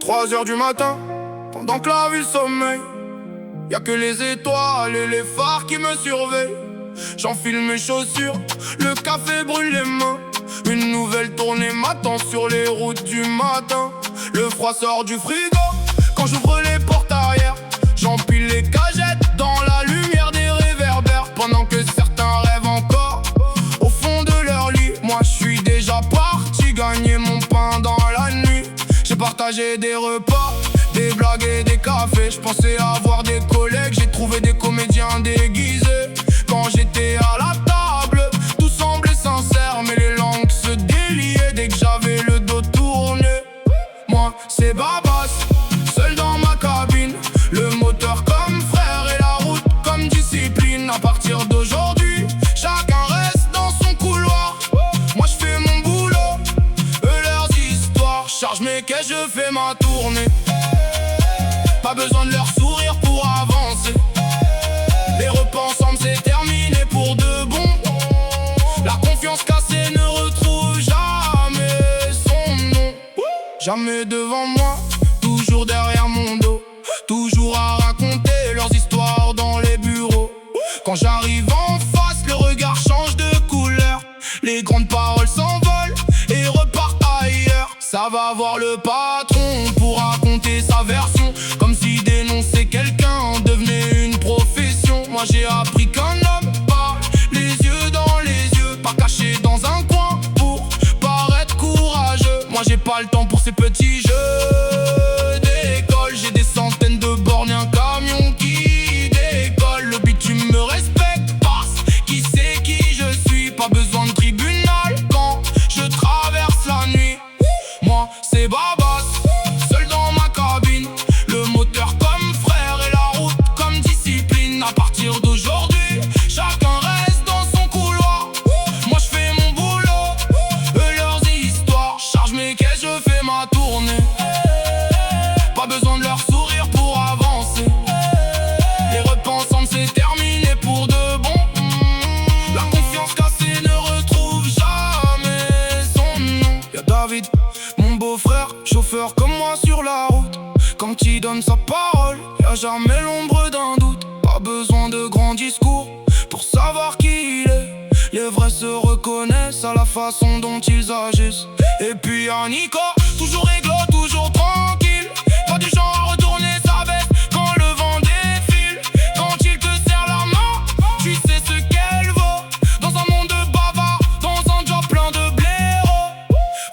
3 heures du matin, pendant que la ville sommeille, y'a que les étoiles et les phares qui me surveillent. J'enfile mes chaussures, le café brûle les mains. Une nouvelle tournée m'attend sur les routes du matin. Le froid sort du frigo quand j'ouvre les portes arrière. J'empile les cagettes dans la lumière des réverbères. Pendant que certains rêvent encore au fond de leur lit, moi je suis déjà parti gagner mon pain dans la nuit. J'ai partagé des repas, des blagues et des cafés. Je pensais avoir des collègues, j'ai trouvé des comédiens déguisés. Quand j'étais à la table, tout semblait sincère, mais les langues se déliaient dès que j'avais le dos tourné. Moi c'est Babas, seul dans ma cabine, le moteur comme frère et la route comme discipline. À partir d'aujourd'hui, chacun reste dans son couloir. Moi je fais mon boulot, eux leurs histoires. Charge mes caisses, je fais ma tournée. Pas besoin de leur sourire pour avancer. Les repas ensemble c'est terminé pour de bon. La confiance cassée ne retrouve jamais son nom. Jamais devant moi, toujours derrière mon dos. Toujours à raconter leurs histoires dans les bureaux. Quand j'arrive en face, le regard change de couleur. Les grandes paroles s'envolent et repartent ailleurs. Ça va voir le patron pour raconter sa version, comme si dénoncer quelqu'un devenait une profession. Moi j'ai appris qu'un homme parle les yeux dans les yeux, pas caché dans un coin pour paraître courageux. Moi j'ai pas le temps pour ces petits jeux d'école. J'ai des centaines de bornes et un camion qui décolle. Le bitume me respecte parce qu'il sait qui je suis. Pas besoin de tribunal quand je traverse la nuit. Moi c'est Babas, seul dans ma cabine, le moteur comme frère et la route comme discipline. À partir d'aujourd'hui, chacun reste dans son couloir. Moi je fais mon boulot, eux leurs histoires. Charge mes caisses, je fais ma tournée. Pas besoin de leur sourire pour avancer. Les repas ensemble c'est terminé pour de bon. La confiance cassée ne retrouve jamais son nom. Y'a David, mon beau-frère, chauffeur comme moi sur la route. Quand il donne sa parole, y'a jamais l'ombre d'un doute. Pas besoin de grands discours pour savoir qui il est. Les vrais se reconnaissent à la façon dont ils agissent. Et puis y'a Nico, toujours réglo, toujours tranquille. Pas du genre à retourner sa veste quand le vent défile. Quand il te serre la main, tu sais ce qu'elle vaut. Dans un monde de bavard, dans un job plein de blaireaux.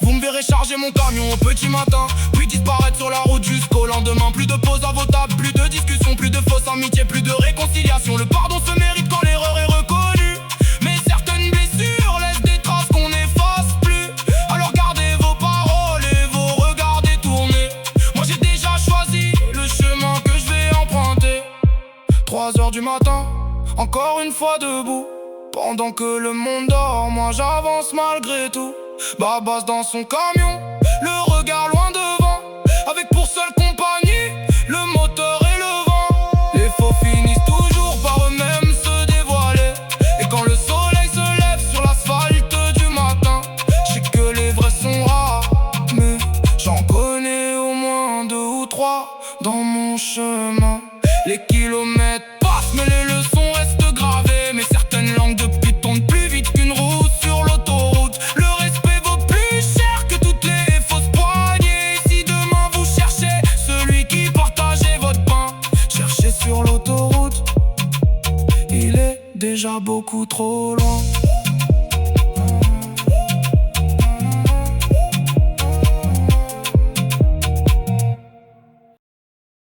Vous me verrez charger mon camion au petit matin, puis disparaître sur la route jusqu'au lendemain. Plus de pause à vos tables, plus de discussions, plus de fausses amitiés, plus de réconciliation. Le pardon se mérite quand l'erreur est reconnue, mais certaines blessures laissent des traces qu'on n'efface plus. Alors gardez vos paroles et vos regards détournés. Moi j'ai déjà choisi le chemin que je vais emprunter. 3 heures du matin, encore une fois debout. Pendant que le monde dort, moi j'avance malgré tout. Babas dans son camion, le regard loin devant, avec pour seule compagnie le moteur et le vent. Les faux finissent toujours par eux-mêmes se dévoiler. Et quand le soleil se lève sur l'asphalte du matin, je sais que les vrais sont rares, mais j'en connais au moins 2 ou 3 dans mon chemin. Les kilomètres passent mais les leçons restent gravées. Mais certaines langues de pute tournent plus vite qu'une roue sur l'autoroute. Le respect vaut plus cher que toutes les fausses poignées. Si demain vous cherchez celui qui partageait votre pain, cherchez sur l'autoroute, il est déjà beaucoup trop loin.